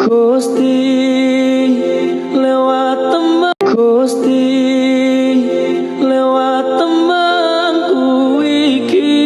Gusti lewat teman Gusti lewat temanku iki.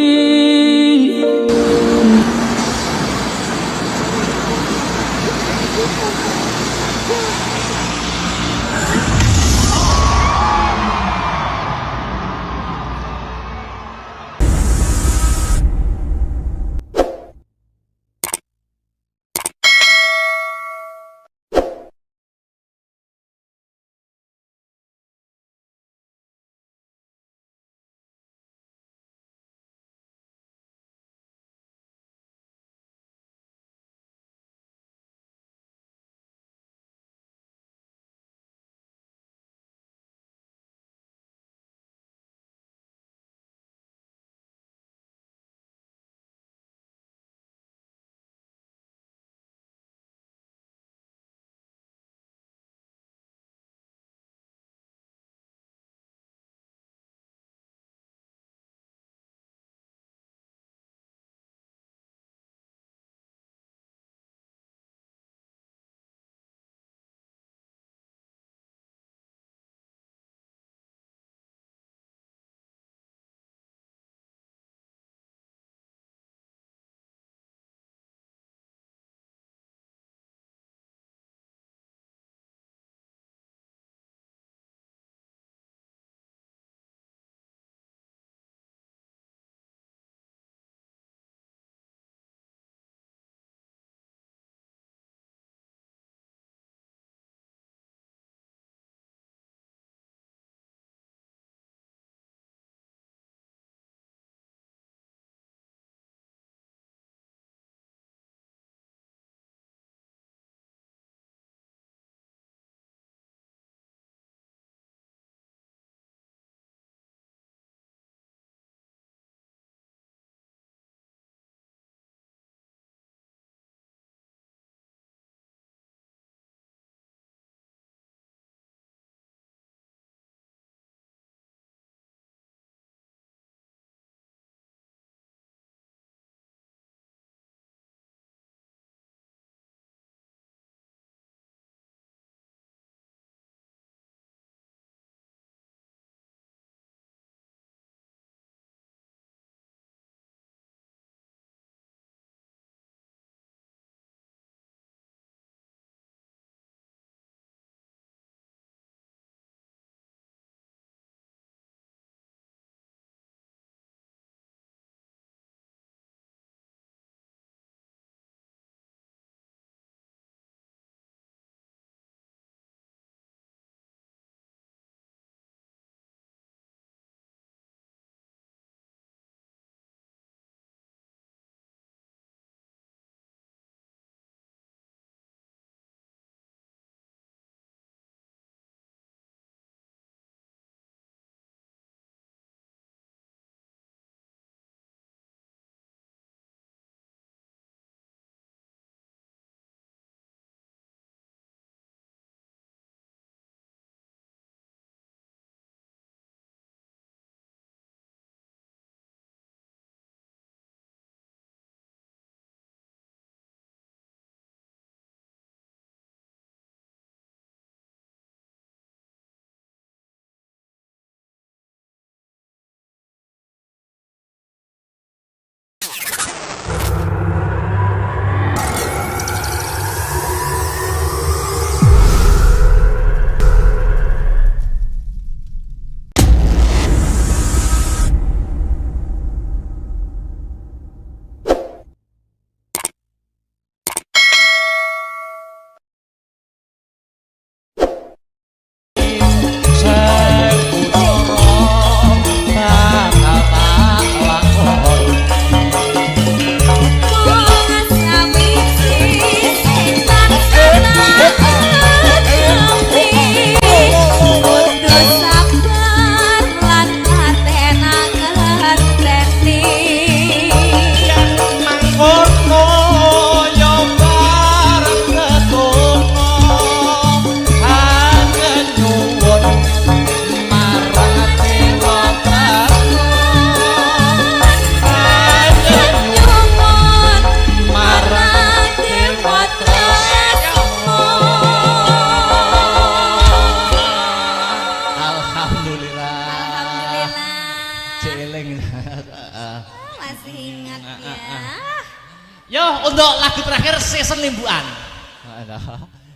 lagu terakhir season limbuan.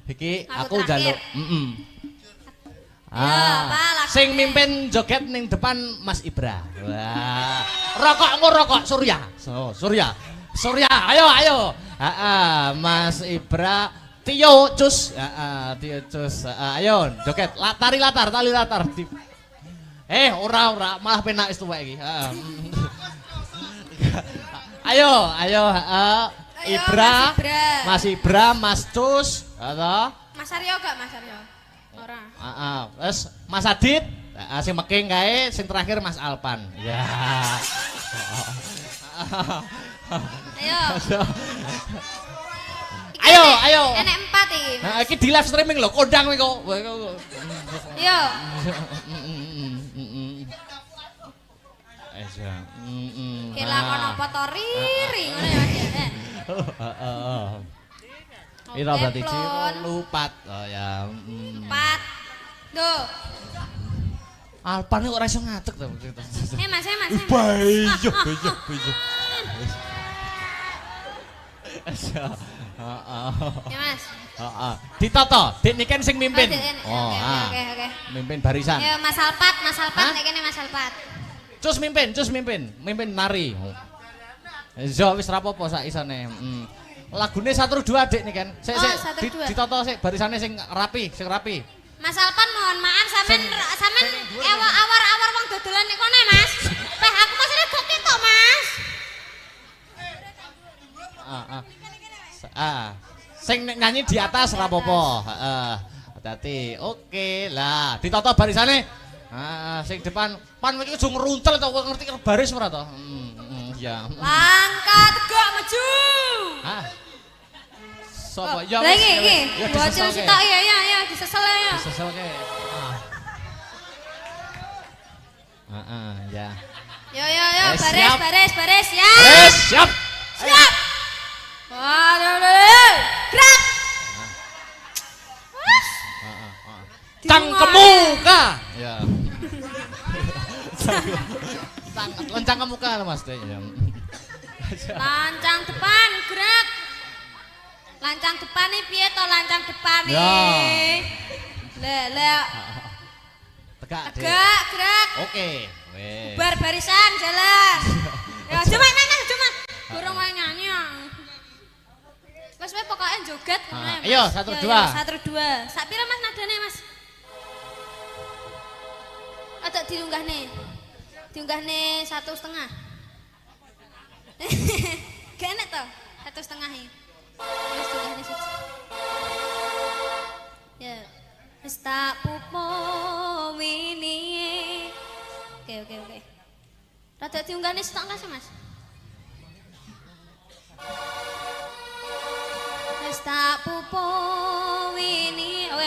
Iki aku njaluk. Sing mimpin joget ning depan Mas Ibra. Wah. Rokok Surya. Surya, ayo. Mas Ibra, Tio Cus. Tio Cus. Ayo joget tali latar. Ora malah penak wis tuwek iki. Ayo, Ibra, Mas Ibra, Mas Cus, atau Mas Aryo gak Mas Aryo? Ora. Terus Mas Adit, sing meking kae, sing terakhir Mas Alpan. Ya. Ayo. Enek 4 iki. Nah, iki di live streaming lho, kondang kowe kok. Yo. Kelakon apa to riri ngono ya Mas. Piro berarti ciro lupat. Oh ya. 4. Duh. Alpan kok ora iso ngadeg to. Mas. Bejo. Ya Mas. Ditoto, Dik niken sing mimpin. Oke. Mimpin barisan. Ya Mas Alpat nek kene Mas Alpat. Cus mimpin nari. Zo wis rapopo sak isane. Lagune 1 2 Dik niken. Sik ditoto sik barisane sing rapi. Mas Alpan mohon maaf sampean awar-awar wong dodolan nek kene Mas. Teh aku masih gak ketok Mas. Sing nyanyi di atas rapopo. Hati-hati. Oke lah, ditoto barisane. Sing depan pan iki aja ngruntel to, ngerti baris ora to? Ya. Langkah tegak maju. Sopo? Ya wis. Iki. Bocil sitok ya, disesel ya. Diseselke. Ya. Yo, baris ya. Siap. Waduh, gerak. Cang kemuka. Ya. Lencang ke muka Mas. Lancang depan, gerak. Lancang depan nih piye to lancang depan nih? Le. Tegak, gerak. Oke. Bar barisan jalan. Ya cuma nanya. Burung wae nyanyi. Wes pokoknya joget ngono ya. Ayo 1 2. Sak pira Mas nadane Mas? Ada diunggahne 1,5. Gak enak to? 1,5 iki. Wis diunggahne siji. Ya. Wis tak pupo wingi. Oke. Rada diunggahne setengah sih Mas. Wis tak pupo wingi. Oke.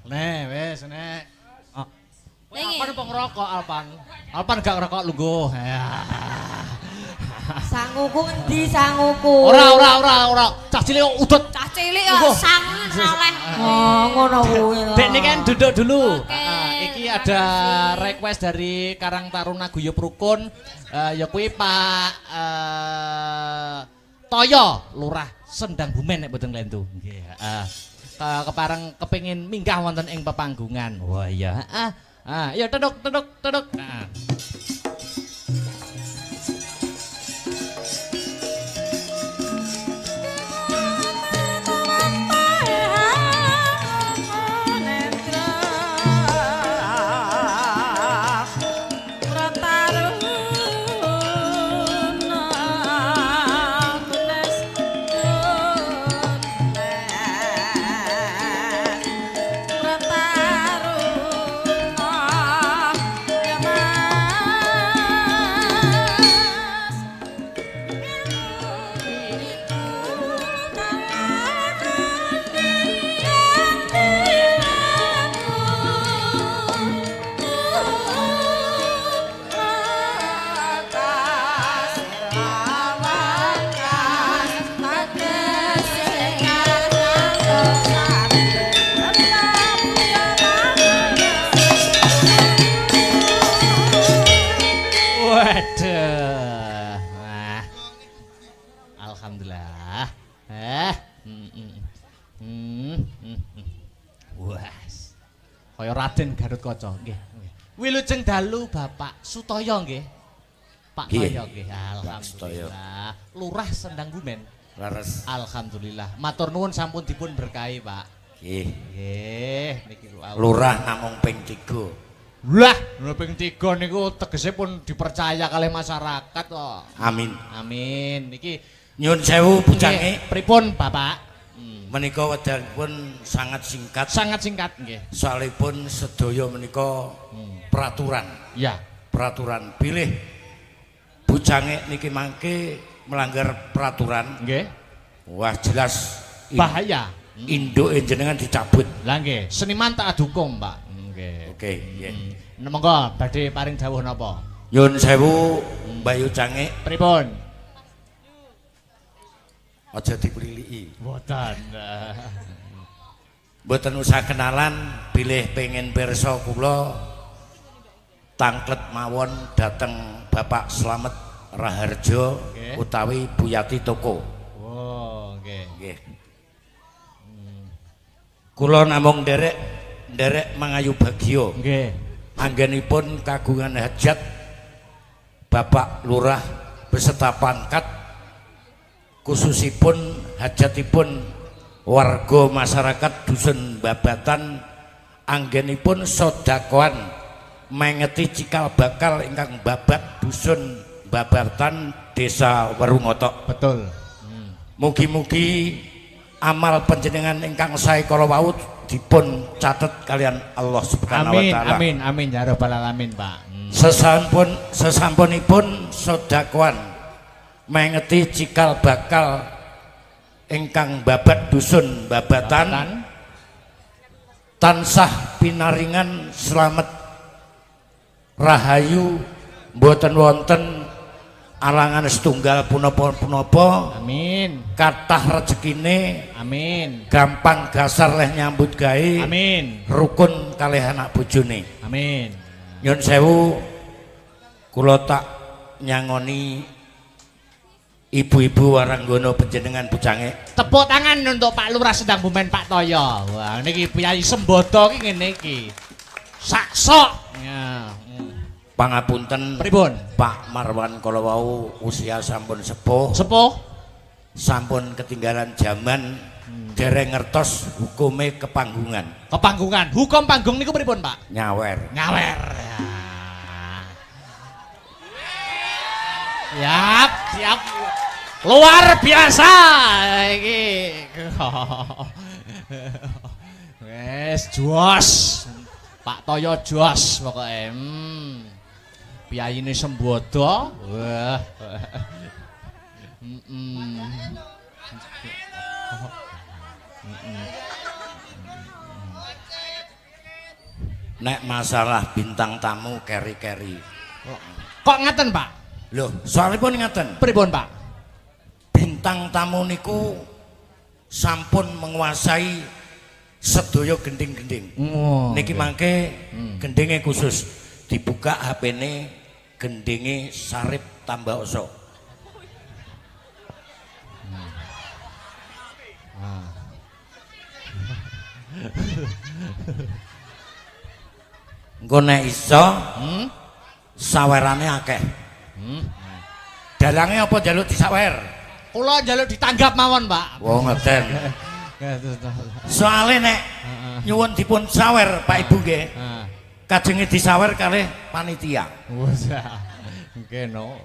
Wis nek. Lengi. Alpan apa ngerokok Alpan? Alpan gak ngerokok lungguh. Sanguku endi sanguku? Ora. Cah cilik kok udut. Cah cilik kok sangen oleh. Oh, ngono kuwi. Dek niki kan duduk dulu. Oke, Iki terima ada kasih. request dari Karang Taruna Guyub Rukun. Ya kuwi Pak Toyo Lurah Sendang Bumen nek boten klentu. Nggih, kepareng kepengin minggah wonten ing pepanggungan. Wah iya, ya teduk. Waduh. Wah. Alhamdulillah. Wes. Kaya Raden Garutkaca nggih. Wilujeng dalu Bapak Sutoyo nggih. Pak Toyo nggih. Alhamdulillah. Lurah Sendang Bumen. Laras. Alhamdulillah. Matur nuwun sampun dipun berkahi, Pak. Nggih. Nggih, niki Lurah namung ping 3. Lah, ping 3 niku tegese pun dipercaya kalih masyarakat kok. Amin. Amin. Niki Nyun sewu bujange. Pripun, Bapak? Menika wekdalipun sangat singkat. Sangat singkat nggih. Soalipun sedaya menika peraturan. Ya. Peraturan pilih bujange niki mangke melanggar peraturan. Nggih. Wah jelas Bahaya. Induke jenengan dicabut. Lah nggih, seniman tak adhukum, Pak. Nggih. Oke, nggih. Monggo badhe paring dawuh napa? Nyun sewu Bayu Cange Pripun? aja dipriliki. Mboten. Mboten usah kenalan, bilih pengen pirsa kula tangklet mawon dateng Bapak Slamet Raharjo utawi Buyati Toko. Oh, nggih. Nggih. Kula namung nderek mangayu bagya. Nggih. Anggenipun kagungan hajat Bapak Lurah beserta pangkat khususipun hajatipun warga masyarakat dusun Babatan anggenipun sodakoan mengeti cikal bakal ingkang babat dusun Babatan desa Werungotok. Betul. Mugi-mugi amal panjenengan ingkang sae kala wau dipun catet kalian Allah Subhanahu wa taala. Amin ya rabbal alamin, Pak. Sesampunipun sodakoan mengeti cikal bakal ingkang babat dusun Babatan tansah pinaringan slamet rahayu mboten wonten alangan setunggal punapa-punapa. Amin. Kathah rezekine. Amin. Gampang gasar leh nyambut gawe. Amin. Rukun kalih anak bojone. Amin. Nyun sewu kula tak nyangoni ibu-ibu waranggono panjenengan bujange. Tepuk tangan untuk Pak Lurah Sendang Bumen Pak Toyo. Wah, niki Piyai Sembodo ki ngene iki. Saksok. Ya. Pangapunten Pripun? Pak Marwan kala wau usia sampun sepuh. Sepuh. Sampun ketinggalan zaman dereng ngertos hukume kepanggungan. Kepanggungan. Hukum panggung niku pripun, Pak? Nyawer. Nyawer. Siap, siap. Luar biasa iki. Wes jos. Pak Toyo jos pokoke. Piyayine Sembodo. Wah. nek masalah bintang tamu keri-keri. Kok ngeten, Pak? Loh, soalipun ngeten. Pripun, Pak? Bintang tamu niku sampun menguasai sedaya gending-gending. Oh, Niki mangke gendinge khusus dibuka HP-ne gendinge Sarip Tambaoso. Engko nek iso sawerane akeh. Dalange apa njaluk disawer? Kula njaluk ditanggap mawon, Pak. Wong ngeten. Soale nek nyuwun dipun sawer Pak Ibu nggih. Kajenge disawer kalih panitia. Wes. Nggih no.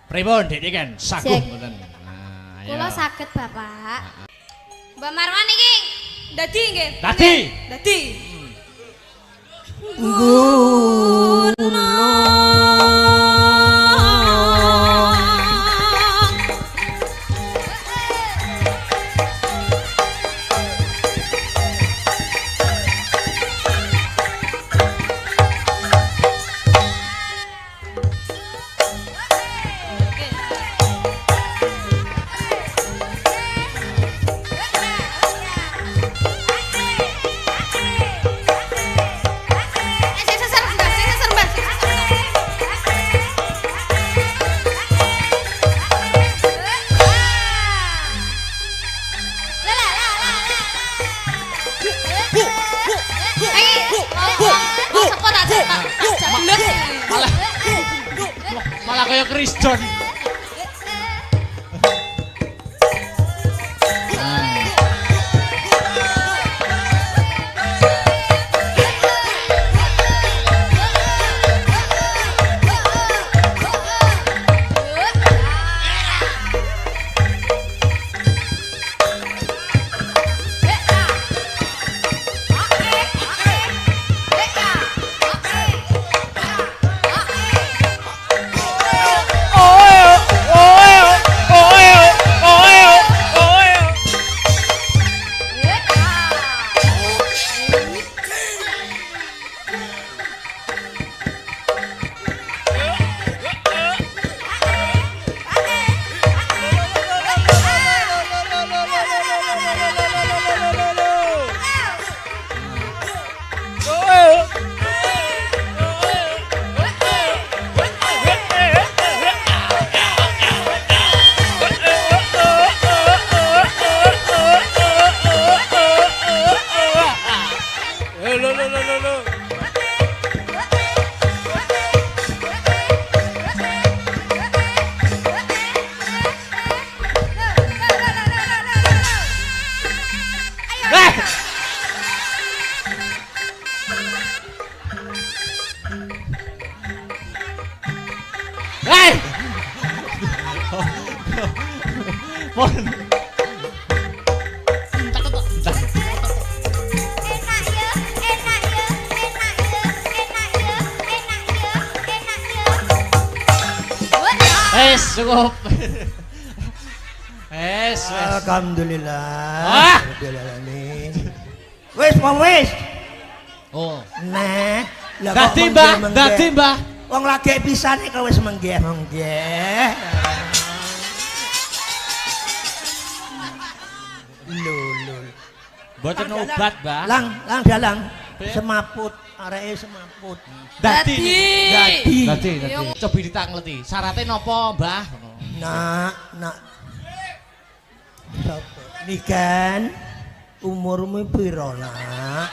Pripun Dik kan saguh mboten. Nah, Kula saged, Bapak. Mbak Marwan iki dadi nggih. Dadi. Dadi. Malah kaya Chris John. Cukup. Alhamdulillah. Ah. Alhamdulillah. Wis, Pak wis. Oh. Nah, lah kok Dadi, Mbah, dadi, Mbah. Wong lagi pisane kok wis menggeh. Lho. Mboten obat, Mbah. Lang dalang. Semaput, areke semaput. Dadi. Dadi. Coba ditangleti. Syaratnya napa, Mbah? Nak. Sapa? Nikan umurmu piro, Nak?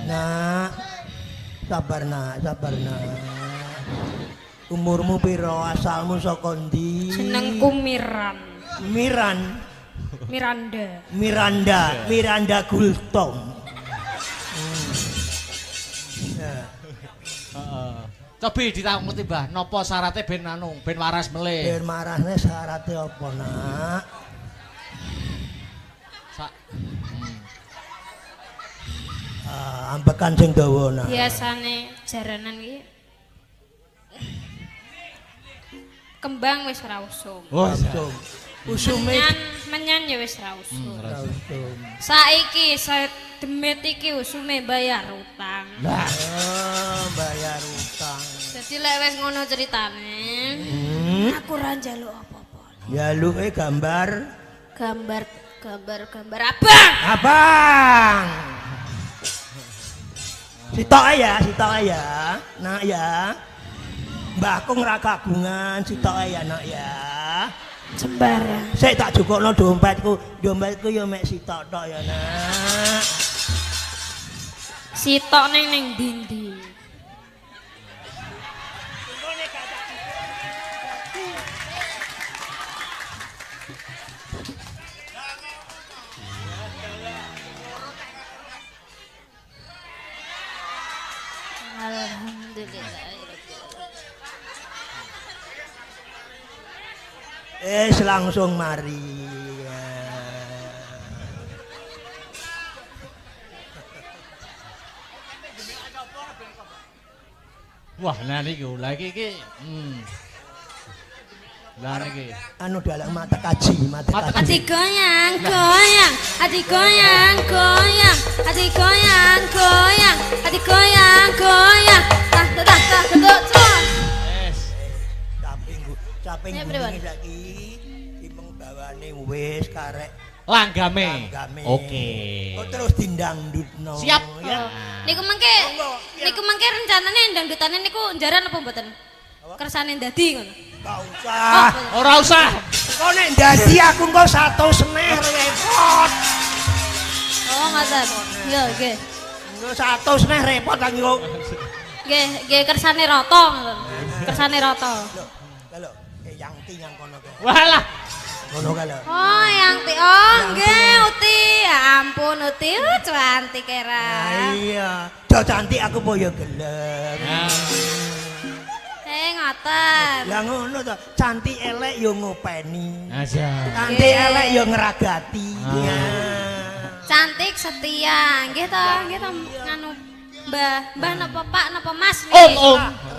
Nak. Sabar, Nak. Umurmu piro? Asalmu saka ndi? Jenengku Miran. Miranda Gultom. Coba ditangleti, Mbah. Napa syaratnya ben waras melih? Ben marahne syaratnya apa, Nak? Ambekan sing dawa, Nak. Biasane jaranan iki kembang wis ora usum. Oh, Usume Menyan ya wis ora usum. usum. Saiki demit iki usume bayar utang. Lah, Bayar utang. Jadi lek wis ngono ceritane, aku ora njaluk apa-apa. Jaluke gambar Gambar abang. abang. Sitok ya. Nak ya. Mbahku ora kagungan, sitok ya nak ya. Sembarang. Sik tak jukukno dompetku. Dompetku ya mek sitok tok ya, Nak. Sitok ning ndi? Alhamdulillah. Langsung mari. wah nah niku lagi iki. Lah niki. Anu dalam mata kaji. Ati goyang, goyang, ati goyang, goyang, ati goyang, goyang, ati goyang, goyang. Tah geduk con. Wes. Caping Ya, gununge pripun? saiki timeng bawane wis karek Langgame. Langgame. Oke. kok terus dindangdutno. Siap. Ya. Niku mengke rencanane ndangdutane niku njaran apa mboten? Kersane ndadi ngono. Gak usah. Ora usah. Kok nek ndadi aku engko 100 repot. Oh, ngoten. Yo, nggih. Engko 100 repot aku kok. Nggih kersane rata ngoten. Kersane rata. Kalau yang tiang kono ke. Walah. Kono kalau. Oh, yang oh nggih Uti. Ya ampun Uti, cantik era. Iya, do cantik aku po ya gelem. Ngoten. Lah ngono to, cantik elek yo ngopeni. Aja. Cantik elek yo ngeragati. Ya. Cantik setia. Nggih to nganu Mbah napa Pak napa Mas Om.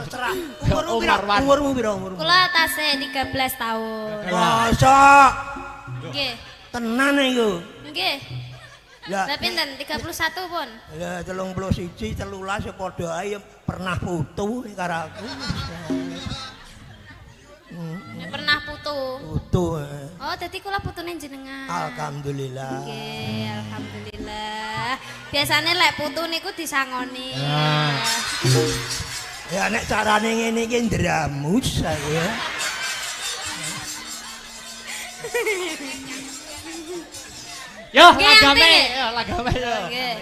Terserah. Om Marwan. Umurmu piro? Umurmu? Kula tasih 13 tahun. Mosok Nggih. tenan iku. Nggih. Ya. Lah pinten 31 pun. Ya 31 13 ya padha ae pernah putu nek karo aku. Ya pernah putu. Putu. Oh, dadi kula putune jenengan. Alhamdulillah. Oke, alhamdulillah. Biasane lek putu niku disangoni. Ya nek carane ngene iki ndramus aku ya. Yo, Nggih, langgame. Ati. Yo, langgame yo. Nggih.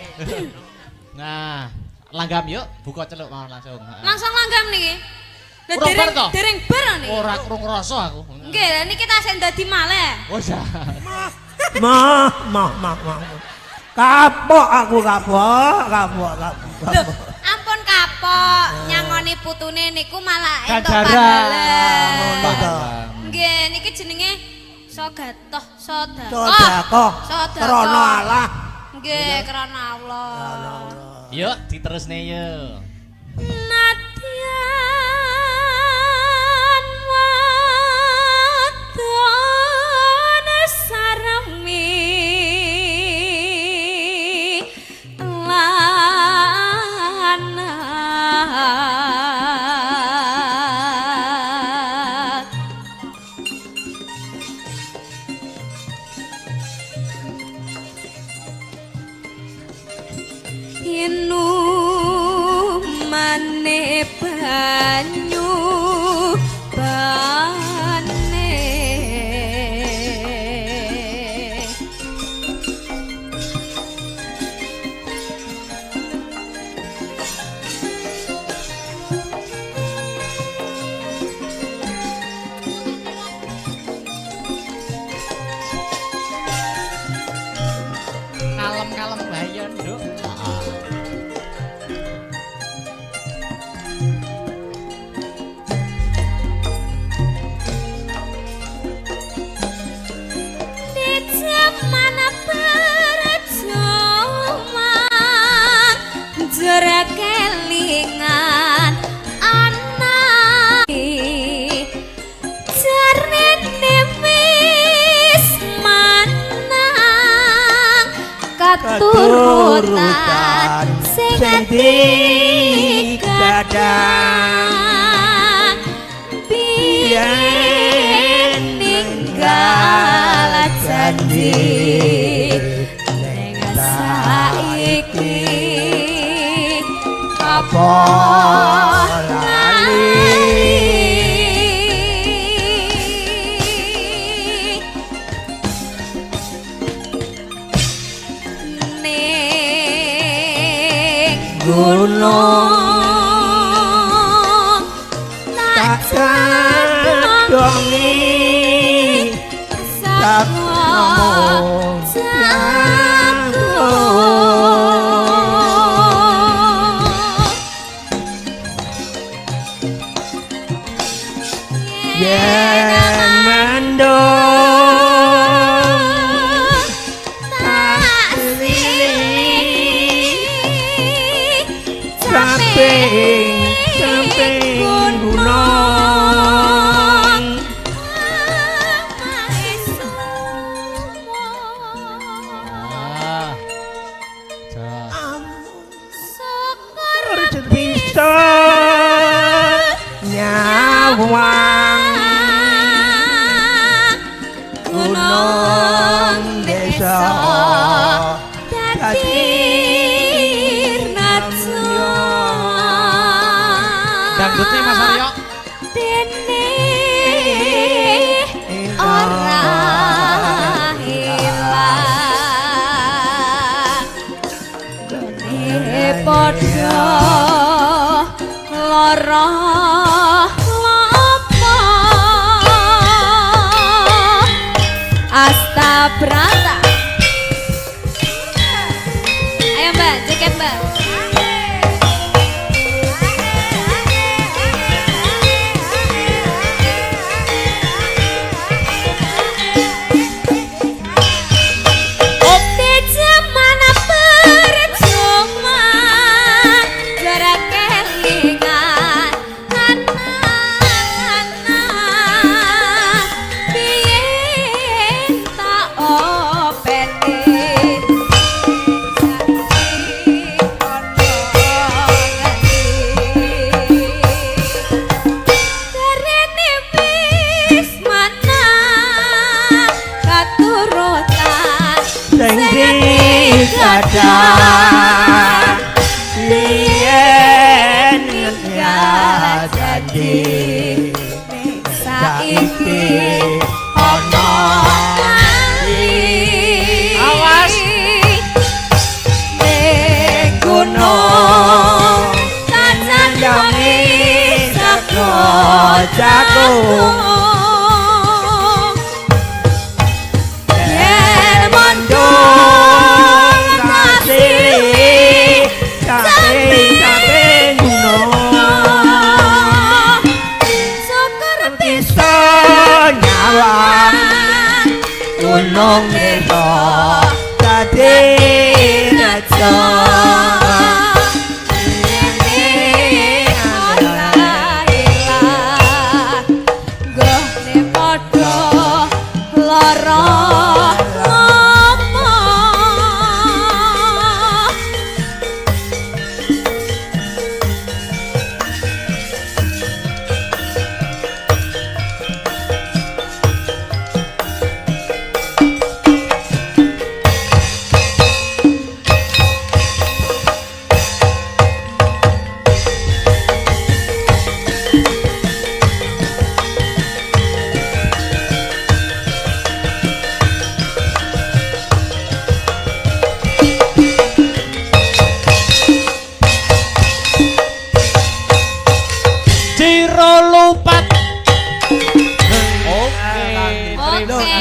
Nah, langgam yuk, buka celuk mawon langsung. Langsung langgam niki. Lah Urung bar to? dereng bar niki. Ora krung rasa aku. Nggih, lah niki tasih dadi malih. Wes ya. Mah. Kapok aku kapok. Loh, ampun kapok, nyangoni putune niku malah entuk Ganjaran. Ngono to. Nggih, niki jenenge Sogatoh, Sedekah. Krana Allah. Nggih, krana Allah. Yuk, diterusne yuk. Nadyan wadon saremi lanat inumane banyu bane Kalem-kalem bayon, Nduk. di zaman perjuangan jarak kelingan anak keturutan sing digadang biyen ninggal janji ning saiki apa gunung tak jadongi sakmo yen mendung tak samping gunung syukur bisa nyawang gunung desa dangdutnya Mas Aryo dene ora hilang dene padha lara lopo asta brata ayo Mbak joget Mbak. Kadang lien ninggal janji saiki ana awas ning gunung tajani sakno jagung gunung desa dadi raja ini ora ilang gone padha lara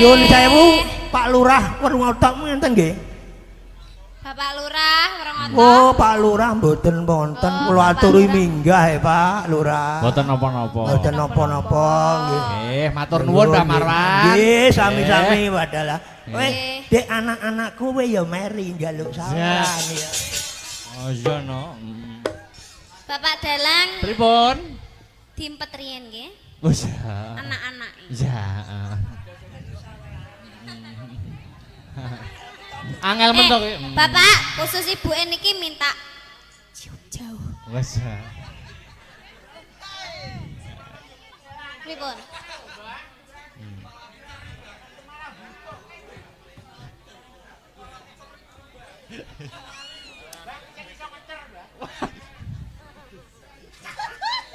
Nyuwun sewu Pak Lurah Werngotok ngenten nggih. Bapak Lurah Werngotok. Oh, Pak Lurah mboten wonten kula aturi minggah Pak Lurah. mboten napa-napa. Mboten napa-napa nggih. Nggih, matur nuwun Mbak Marwan. Nggih, sami-sami wadalah. Weh, Dek anak-anakku kowe ya meri njaluk sawan ya. Oh iya no. Bapak Dalang Pripun? diempet riyen nggih. Oh ya. Anak-anak. Ya. Angel men to kuwi. Bapak, khusus ibu niki minta cium jauh. Wes. Pripun?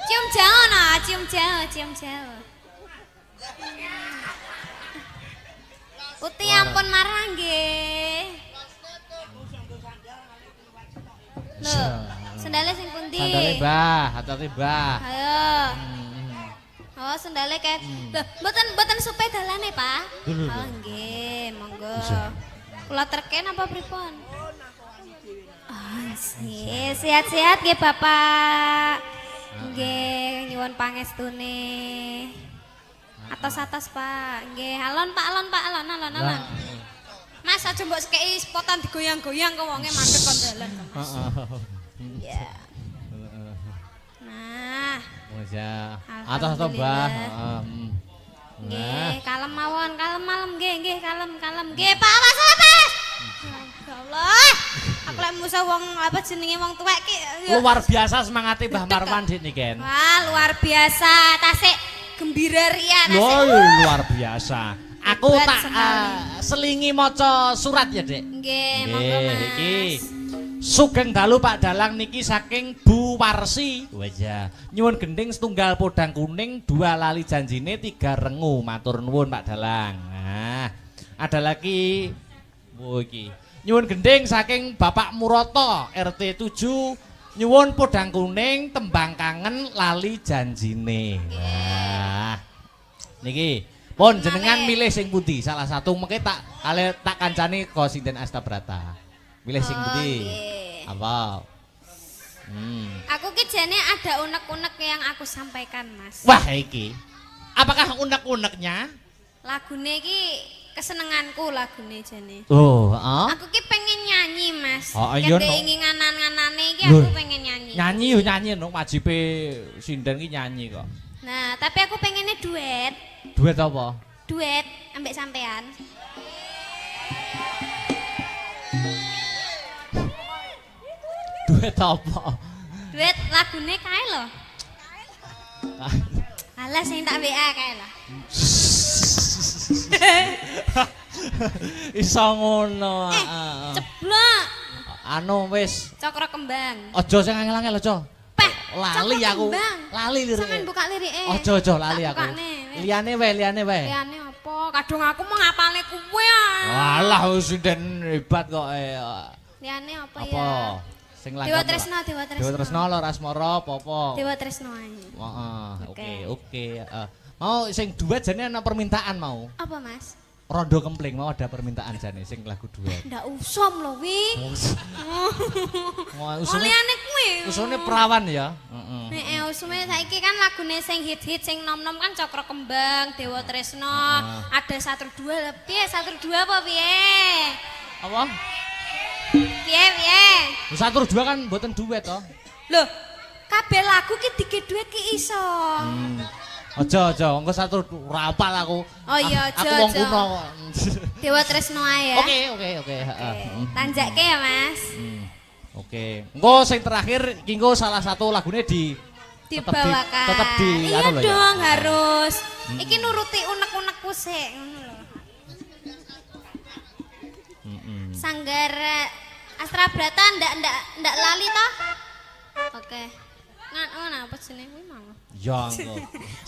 Cium jauh no, cium jauh, cium jauh. Uti ampun marah nggih. Lho, sendale sing pundi? Sandale Mbah, hati-hati Mbah. Ayo. Oh, sendale kayak. Loh, mboten supe dalane, Pak. Oh, nggih, monggo. Kula terken apa pripun? Oh, nggih, sehat-sehat nggih, Bapak. Nggih, nyuwun pangestune. Atos-atos, Pak. Nggih, alon Pak, alon. Mas aja mbok sekei spotan digoyang-goyang kok wonge mandek kon dalan. Ya. Nah. Wes ya. Atos-atos Mbah. Nggih, kalem mawon, kalem malem nggih, kalem. Nggih, Pak, awas. Ya Allah. Aku lek musuh wong apa jenenge wong tuwek ki. Luar biasa semangate Mbah Marwan dik niken. Wah, luar biasa. Tasik gembira rian. Luar biasa. Aku tak selingi maca surat ya, Dek. Nggih, monggo Mas. Iki sugeng dalu Pak Dalang niki saking Bu Warsi. Wajah. Nyuwun gending setunggal podang kuning, 2 lali janjine, 3 rengu. Matur nuwun Pak Dalang. Nah, ada lagi iki. Nyuwun gending saking Bapak Muroto RT 7. Nyuwun podang kuning, tembang kangen, lali janjine. Nah. Niki pun jenengan milih sing pundi? Salah satu mengke tak kancani kok Sinten Astabrata. Milih sing pundi? Apa? Aku ki jane ada unek-unek yang aku sampaikan, Mas. Wah, iki. Apakah unek-uneknya? Lagune ki kesenenganku lagune jane. Oh, heeh. Aku ki pengen nyanyi, Mas. Oh, iya, no. Ingin nganan-nganane iki aku pengen nyanyi. Nyanyi no wajibe sinden ki nyanyi kok. Nah, tapi aku pengennya duet. Duet apa? Duet ambek sampean. Duet apa? Duet lagune kae lho. Alah sing tak WA kae lho. Iso ngono. Ceblok. Anu wis. Cokro kembang. Aja sing angel-angel aja. Peh, lali aku. Lali lirike. Sampeyan buka lirike. Aja lali aku. Liyane wae. Liyane apa? Kadung aku mau ngapalne kuwe ah. Walah wis sinden hebat kok. Liyane apa ya? Apa? Sing langkah. Dewa Tresno. Lho Rasmara apa? Dewa Tresno ae. Heeh, oke. Mau sing duet jane ana permintaan mau. Apa, Mas? Rondo Kempling mau ada permintaan jane sing lagu duet. Ndak usum lho wi. Liyane kuwi. Usune perawan ya. Heeh. Heeh, usume saiki kan lagune sing hit-hit sing nom-nom kan Cokro Kembang, Dewa Tresno, ada 1-2 lebih, 1-2 apa piye? Apa? Piye? 1-2 kan mboten duet to. Loh, kabeh lagu ki dike duet ki iso. Aja, engko 1 ora apal aku. Oh iya, aja. Aku wong kuno kok. Dewa Tresno ae ya. Oke, heeh. Tanjake ya, Mas. Oke. Engko sing terakhir iki engko salah satu lagune dibawakan. Tetep di iya anu lho ya. dong harus. Iki nuruti unek-unekku sik ngono lho. Sanggar Astabrata ndak lali toh? Oke. Ngono apa jenenge kuwi mau? Ya engko.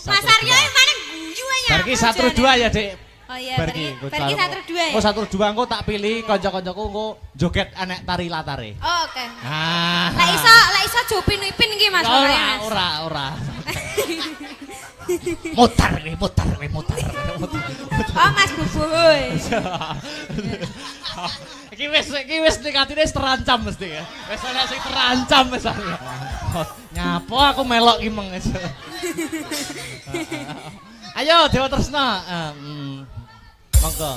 Mas Aryo mana guyu aja. Barki 1-2 ya, Dik. Oh iya, Barki 1-2 ya. Oh 1-2 engko tak pilih kanca-kancaku engko joget anek tari latare. Oh oke. Ah. Lah iso Jopin Ipin iki Mas. Ora. Mutar. Oh Mas Bubuy. Iki wis nekatine terancam mesti ya. Wis ana sing terancam wis. Nyapa aku melok ki meng. Ayo Dewa Tresno. Monggo.